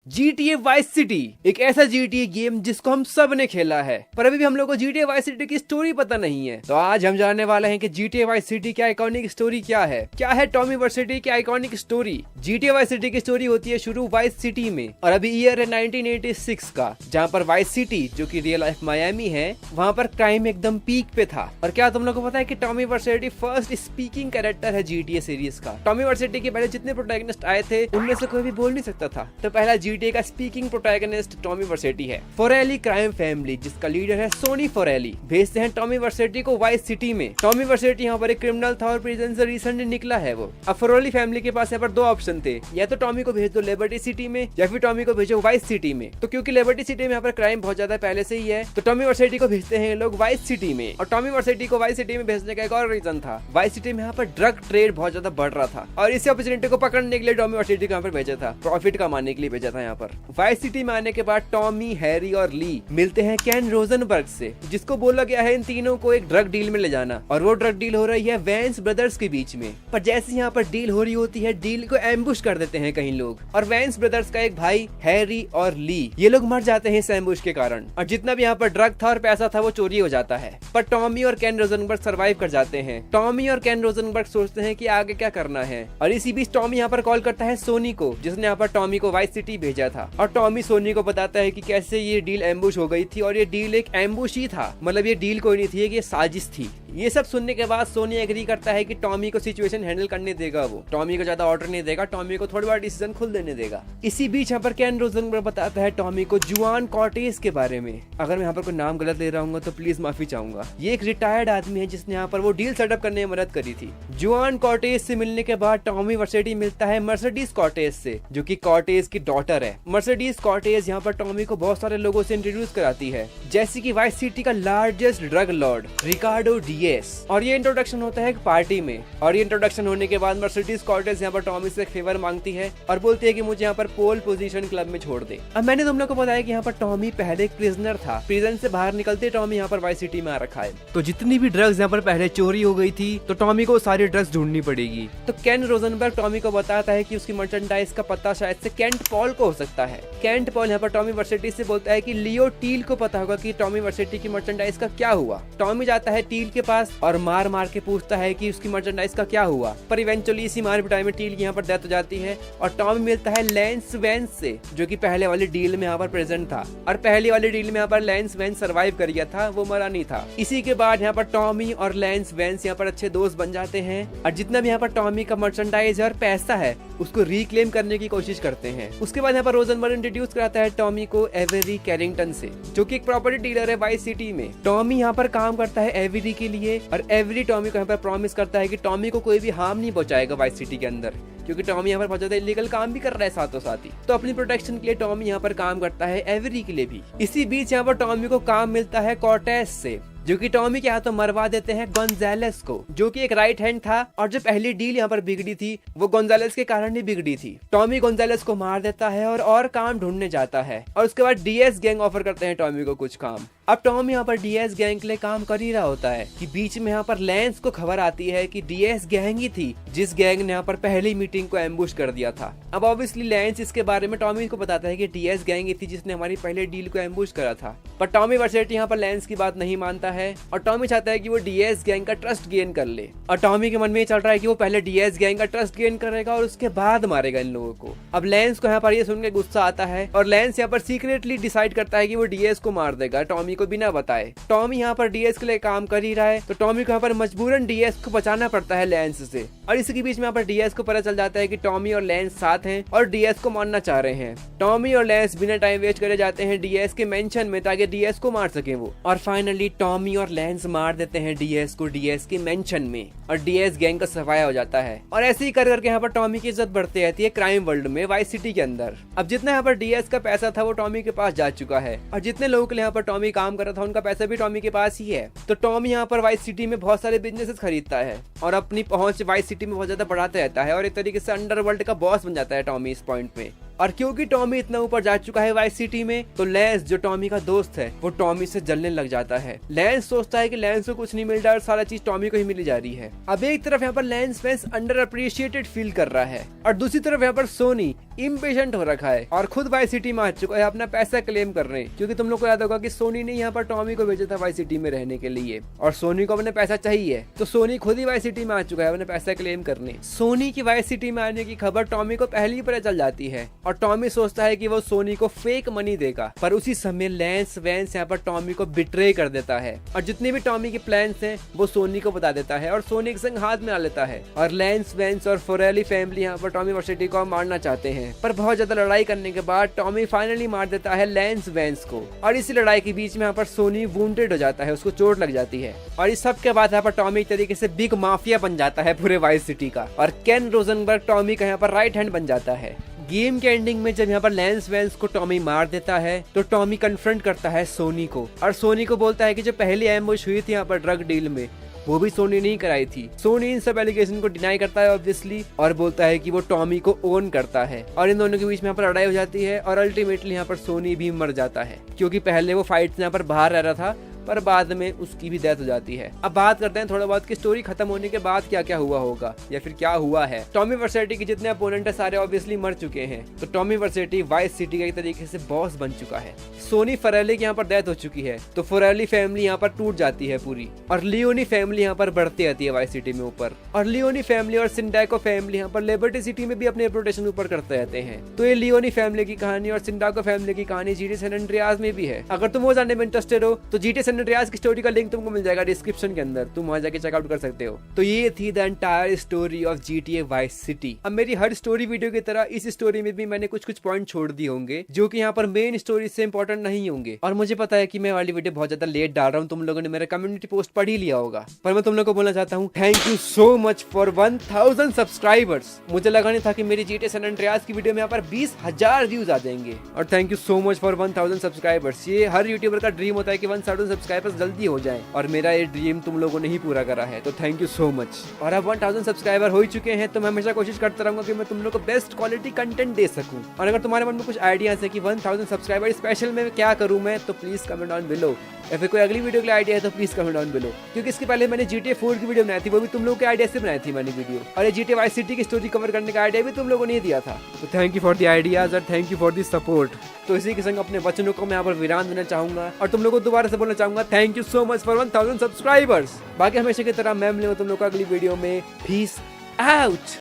GTA vice city एक ऐसा GTA game जिसको हम सब ने खेला है, पर अभी भी हम लोग को GTA वाइस सिटी की स्टोरी पता नहीं है। तो आज हम जानने वाले हैं कि GTA वाइस सिटी की आइकॉनिक स्टोरी क्या है टॉमी वर्सिटी की iconic story. GTA vice city की स्टोरी होती है शुरू वाइस सिटी में, और अभी ईयर है 1986 का, जहाँ पर वाइस सिटी जो कि रियल लाइफ मायामी है, वहाँ पर क्राइम एकदम पीक पे था। और क्या तुम लोग को पता है कि Tommy varsity first speaking character है GTA सीरीज का। टॉमी वर्सिटी के पहले जितने प्रोटैगनिस्ट आए थे उनमें से कोई भी बोल नहीं सकता था, तो पहला GTA का स्पीकिंग प्रोटैगनिस्ट टॉमी वर्सिटी है। फोरेली क्राइम फैमिली जिसका लीडर है सोनी फोरेली भेजते हैं टॉमी वर्सिटी को वाइस सिटी में। टॉमी वर्सिटी यहाँ पर एक क्रिमिनल था और प्रिजन से रिसेंटली निकला है वो। अब फोरेली फैमिली के पास यहाँ पर दो ऑप्शन थे, या तो टॉमी को भेज दो लिबर्टी सिटी में या फिर टॉमी को भेजो वाइस सिटी में। तो क्योंकि लिबर्टी सिटी में यहाँ पर क्राइम बहुत ज्यादा पहले से ही है, तो टॉमी वर्सिटी को भेजते हैं लोग वाइस सिटी में। और टॉमी वर्सिटी को वाइस सिटी में भेजने का एक और रीजन था, वाइस सिटी में यहाँ पर ड्रग ट्रेड बहुत ज्यादा बढ़ रहा था और इसी अपॉर्चुनिटी को पकड़ने के लिए टॉमी वर्सिटी को यहाँ पर भेजा था, प्रॉफिट कमाने के लिए भेजा था। यहाँ पर वाइस सिटी में आने के बाद टॉमी, हैरी और ली मिलते हैं केन रोजनबर्ग से, जिसको बोला गया है इन तीनों को एक ड्रग डील में ले जाना, और वो ड्रग डील हो रही है वैंस ब्रदर्स के बीच में। पर जैसे यहाँ पर डील हो रही होती है, डील को एम्बुश कर देते हैं कई लोग, और वैंस ब्रदर्स का एक भाई हैरी और ली ये लोग मर जाते हैं इस एम्बुश के कारण, और जितना भी यहाँ पर ड्रग था और पैसा था वो चोरी हो जाता है। पर टॉमी और केन रोजनबर्ग सर्वाइव कर जाते हैं। टॉमी और केन रोजनबर्ग सोचते हैं कि आगे क्या करना है, और इसी बीच टॉमी यहाँ पर कॉल करता है सोनी को, जिसने यहाँ पर टॉमी को वाइस सिटी भेजा था। और टॉमी सोनी को बताता है कि कैसे ये डील एम्बुश हो गई थी, और ये डील एक एम्बुश ही था, मतलब ये डील कोई नहीं थी, ये साजिश थी। ये सब सुनने के बाद सोनी एग्री करता है कि टॉमी को सिचुएशन हैंडल करने देगा, वो टॉमी को ज्यादा ऑर्डर नहीं देगा, टॉमी को थोड़ा बड़ा डिसीजन खुद लेने देगा। इसी बीच यहाँ पर केन रोजनबर्ग बताता है टॉमी को जुआन कॉर्टेज के बारे में। अगर मैं यहाँ पर कोई नाम गलत ले रहा हूँ तो प्लीज माफी चाहूंगा। ये एक रिटायर्ड आदमी है जिसने यहाँ पर वो डील सेटअप करने में मदद करी थी। जुआन कॉर्टेज से मिलने के बाद टॉमी वर्सिटी मिलता है मर्सिडीज कॉर्टेज से, जो कि कॉर्टेज की डॉटर है। मर्सिडीज कॉर्टेज यहाँ पर टॉमी को बहुत सारे लोगों से इंट्रोड्यूस कराती है, जैसे कि वाइस सिटी का लार्जेस्ट ड्रग लॉर्ड रिकार्डो डीएस। और ये इंट्रोडक्शन होता है एक पार्टी में, और ये इंट्रोडक्शन होने के बाद मर्सिडीज कॉर्टेज यहाँ पर टॉमी से एक फेवर मांगती है और बोलती है कि मुझे यहाँ पर पोल पोजीशन क्लब में छोड़ दे। अब मैंने तुम लोग को बताया कि यहाँ पर टॉमी पहले एक प्रिजनर था, प्रिजन से बाहर निकलते टॉमी यहाँ पर वाइस सिटी में आ रखा है। तो जितनी भी ड्रग्स यहाँ पर पहले चोरी हो गई थी, तो टॉमी को सारी ड्रग्स ढूंढनी पड़ेगी। तो केन रोजनबर्ग टॉमी को बताता है कि उसकी मर्चेंडाइज का पता शायद से केंट पॉल को हो सकता है। केंट पॉल यहाँ पर टॉमी वर्सिटी से बोलता है कि लियो टील को पता होगा कि टॉमी वर्सिटी की मर्चेंडाइज का क्या हुआ। टॉमी जाता है टील के पास और मार मार के पूछता है कि उसकी मर्चेंडाइज का क्या हुआ, पर इवेंचुअली इसी मार पिटाई में टील की यहाँ पर डेथ हो जाती है। और टॉमी मिलता है लैंस वेंस से, जो कि पहले वाली डील में यहाँ पर प्रेजेंट था, और पहली वाली डील में यहाँ पर लैंस वेंस सर्वाइव कर गया था, वो मरा नहीं था। इसी के बाद यहाँ पर टॉमी और लैंस वेंस यहाँ पर अच्छे दोस्त बन जाते हैं, और जितना भी यहाँ पर टॉमी का मर्चेंडाइज और पैसा है उसको रिक्लेम करने की कोशिश करते हैं। उसके बाद यहाँ पर रोजनबर्ग इंट्रोड्यूस कराता है टॉमी को एवेरी कैरिंगटन से, जो कि एक प्रॉपर्टी डीलर है वाइस सिटी में। टॉमी यहाँ पर काम करता है एवेरी के लिए, और एवेरी टॉमी को यहाँ पर प्रॉमिस करता है कि टॉमी को कोई भी हार्म नहीं पहुंचाएगा वाइस सिटी के अंदर, क्योंकि टॉमी यहाँ पर बहुत ज्यादा इलीगल काम भी कर रहा है साथों साथ ही। तो अपनी प्रोटेक्शन के लिए टॉमी यहाँ पर काम करता है एवेरी के लिए भी। इसी बीच यहाँ पर टॉमी को काम मिलता है कॉर्टेज से, जो कि टॉमी के हाथों मरवा देते हैं गोंजालेस को, जो कि एक राइट हैंड था, और जो पहली डील यहाँ पर बिगड़ी थी वो गोंजालेस के कारण ही बिगड़ी थी। टॉमी गोंजालेस को मार देता है और काम ढूंढने जाता है, और उसके बाद डीएस गैंग ऑफर करते हैं टॉमी को कुछ काम। अब टॉमी यहाँ पर डीएस गैंग के लिए काम कर ही रहा होता है कि बीच में यहाँ पर लैंस को खबर आती है कि डीएस गैंग ही थी जिस गैंग ने यहाँ पर पहली मीटिंग को एम्बुश कर दिया था। अब ऑब्वियसली लैंस इसके बारे में टॉमी को बताता है कि डीएस गैंग ही थी जिसने हमारी पहले डील को एम्बुश करा था। पर टॉमी वर्सिटी यहाँ पर लैंस की बात नहीं मानता है, और टॉमी चाहता है कि वो डीएस गैंग का ट्रस्ट गेन कर ले। और टॉमी के मन में ये चल रहा है कि वो पहले डीएस गैंग का ट्रस्ट गेन करेगा और उसके बाद मारेगा इन लोगों को। अब लैंस को यहाँ पर ये सुन के गुस्सा आता है, और लैंस यहाँ पर सीक्रेटली डिसाइड करता है कि वो डीएस को मार देगा टॉमी को बिना बताए। टॉमी यहाँ पर डीएस के लिए काम कर ही रहा है, तो टॉमी को यहाँ पर मजबूरन डीएस को बचाना पड़ता है लैंस से। और इसी बीच में यहाँ पर डीएस को पता चल जाता है कि टॉमी और लैंस साथ हैं और डीएस को मारना चाह रहे हैं। टॉमी और लैंस बिना टाइम वेस्ट करे जाते हैं डीएस के मेंशन में, ताकि डीएस को मार सके वो। और फाइनली टॉमी और लैंस मार देते हैं डीएस को डीएस के मेंशन में, और डीएस गैंग का सफाया हो जाता है। और ऐसे ही कर करके यहाँ पर टॉमी की इज्जत बढ़ती रहती है क्राइम वर्ल्ड में वाइस सिटी के अंदर। अब जितना यहाँ पर डीएस का पैसा था वो टॉमी के पास जा चुका है, और जितने लोगों के लिए यहाँ पर टॉमी काम कर रहा था उनका पैसा भी टॉमी के पास ही है। तो टॉमी यहाँ पर वाइस सिटी में बहुत सारे बिजनेसेस खरीदता है और अपनी पहुंच वाइस सिटी में बहुत ज्यादा बढ़ाता रहता है, और एक तरीके से अंडरवर्ल्ड का बॉस बन जाता है टॉमी इस पॉइंट में। और क्योंकि टॉमी इतना ऊपर जा चुका है वाइस सिटी में, तो लैंस जो टॉमी का दोस्त है वो टॉमी से जलने लग जाता है। लैंस सोचता है कि लैंस को कुछ नहीं मिल रहा है और सारा चीज टॉमी को ही मिली जा रही है। अब एक तरफ यहाँ पर lens fans under appreciated feel कर रहा है और दूसरी तरफ यहाँ पर सोनी इम्पेशेंट हो रखा है और खुद वाई सिटी में आ चुका है अपना पैसा क्लेम करने, क्योंकि तुम लोग को याद होगा कि सोनी ने यहाँ पर टॉमी को भेजा था वाई सिटी में रहने के लिए और सोनी को अपने पैसा चाहिए, तो सोनी खुद ही वाई सिटी में आ चुका है अपने पैसा क्लेम करने। सोनी की वाई सिटी में आने की खबर टॉमी को पहले ही पता चल जाती है और टॉमी सोचता है कि वो सोनी को फेक मनी देगा, पर उसी समय लैंस वैंस यहाँ पर टॉमी को बिट्रे कर देता है और जितने भी टॉमी के प्लान्स हैं वो सोनी को बता देता है और सोनी के संग हाथ में आ लेता है और लैंस वैंस और फोरेली फैमिली यहाँ पर टॉमी वर्सिटी को मारना चाहते हैं, पर बहुत ज्यादा लड़ाई करने के बाद टॉमी फाइनली मार देता है लैंस वैंस को और इसी लड़ाई के बीच में यहाँ पर सोनी वुंडेड हो जाता है, उसको चोट लग जाती है और इस सब के बाद यहाँ पर टॉमी एक तरीके से बिग माफिया बन जाता है पूरे वाइस सिटी का और केन रोजनबर्ग टॉमी का यहाँ पर राइट हैंड बन जाता है। गेम के एंडिंग में जब यहाँ पर लैंस वैंस को टॉमी मार देता है तो टॉमी कन्फ्रंट करता है सोनी को और सोनी को बोलता है कि जो पहली एम्बुश हुई थी यहाँ पर ड्रग डील में वो भी सोनी नहीं कराई थी। सोनी इन सब एलिगेशन को डिनाई करता है ऑब्वियसली और बोलता है कि वो टॉमी को ओन करता है और इन दोनों के बीच में यहाँ पर लड़ाई हो जाती है और अल्टीमेटली यहाँ पर सोनी भी मर जाता है, क्योंकि पहले वो फाइट यहाँ पर बाहर रह रहा था पर बाद में उसकी भी डेथ हो जाती है। अब बात करते हैं थोड़ा बहुत की स्टोरी खत्म होने के बाद क्या क्या हुआ होगा या फिर क्या हुआ है। टॉमी वर्सेटी के जितने अपोनेंट है सारे ऑब्वियसली मर चुके हैं, तो टॉमी वर्सेटी वाइस सिटी का एक तरीके से बॉस बन चुका है। सोनी फरेली की यहाँ पर डेथ हो चुकी है तो फरेली फैमिली यहाँ पर टूट जाती है पूरी और लियोनी फैमिली यहाँ पर बढ़ती आती है वाइस सिटी में ऊपर और लियोनी फैमिली और सिंडाको फैमिली यहाँ पर लिबर्टी सिटी में भी अपने रेपुटेशन ऊपर करते रहते हैं। तो ये लियोनी फैमिली की कहानी और सिंडाको फैमिली की कहानी जीटी सैन एंड्रियास में भी है। अगर तुम वो जानने में इंटरेस्टेड हो तो जीटी सैन एंड्रियास की स्टोरी का लिंक तुमको मिल जाएगा डिस्क्रिप्शन के अंदर, तुम वहां जाके चेकआउट कर सकते हो। तो ये थी the entire story of GTA vice city. अब मेरी हर स्टोरी वीडियो की तरह इस स्टोरी में भी मैंने कुछ पॉइंट छोड़ दिए होंगे जो कि यहाँ पर मेन स्टोरी से इंपॉर्टेंट नहीं होंगे और मुझे पता है कि मैं वाली वीडियो बहुत ज्यादा लेट डाल रहा हूँ, तुम लोगों ने मेरा कम्युनिटी पोस्ट पढ़ ही लिया होगा, पर मैं तुम लोगों को बोलना चाहता हूँ thank you so much for 1000 subscribers. मुझे लगा नहीं था कि मेरी GTA सैन एंड्रियास की वीडियो में यहाँ पर 20,000 व्यूज आ जाएंगे और thank you so much for 1000 subscribers. ये हर यूट्यूबर का ड्रीम होता है कि 1000 सब्सक्राइबर्स जल्दी हो जाए और मेरा ये ड्रीम तुम लोगों ने ही पूरा करा है, तो थैंक यू सो मच। और अब 1000 सब्सक्राइबर हो ही चुके हैं तो मैं हमेशा कोशिश करता रहूंगा कि मैं तुम लोगों को बेस्ट क्वालिटी कंटेंट दे सकूं। और अगर तुम्हारे मन में कुछ आइडियाज है कि 1000 सब्सक्राइबर स्पेशल में क्या करूं मैं, तो प्लीज कमेंट डाउन बिलो, या फिर कोई अगली वीडियो के लिए आइडिया है तो प्लीज कमेंट डाउन बिलो, क्योंकि इसके पहले मैंने GTA 4 की वीडियो बनाई थी, वो भी तुम लोगों के आइडिया से बनाई थी मैंने वीडियो, और ये GTA वाइस सिटी की स्टोरी कवर करने का आइडिया भी तुम लोगों ने ही दिया था। तो thank you for the ideas और thank you for the support. तो इसी के संग अपने वचनों को मैं यहाँ पर विराम देना चाहूंगा और तुम लोगों को दोबारा से बोलना चाहूंगा thank you so much for 1000 subscribers. बाकी हमेशा की तरह मैं मिलूंगा तुम लोग को अगली वीडियो में। Peace out.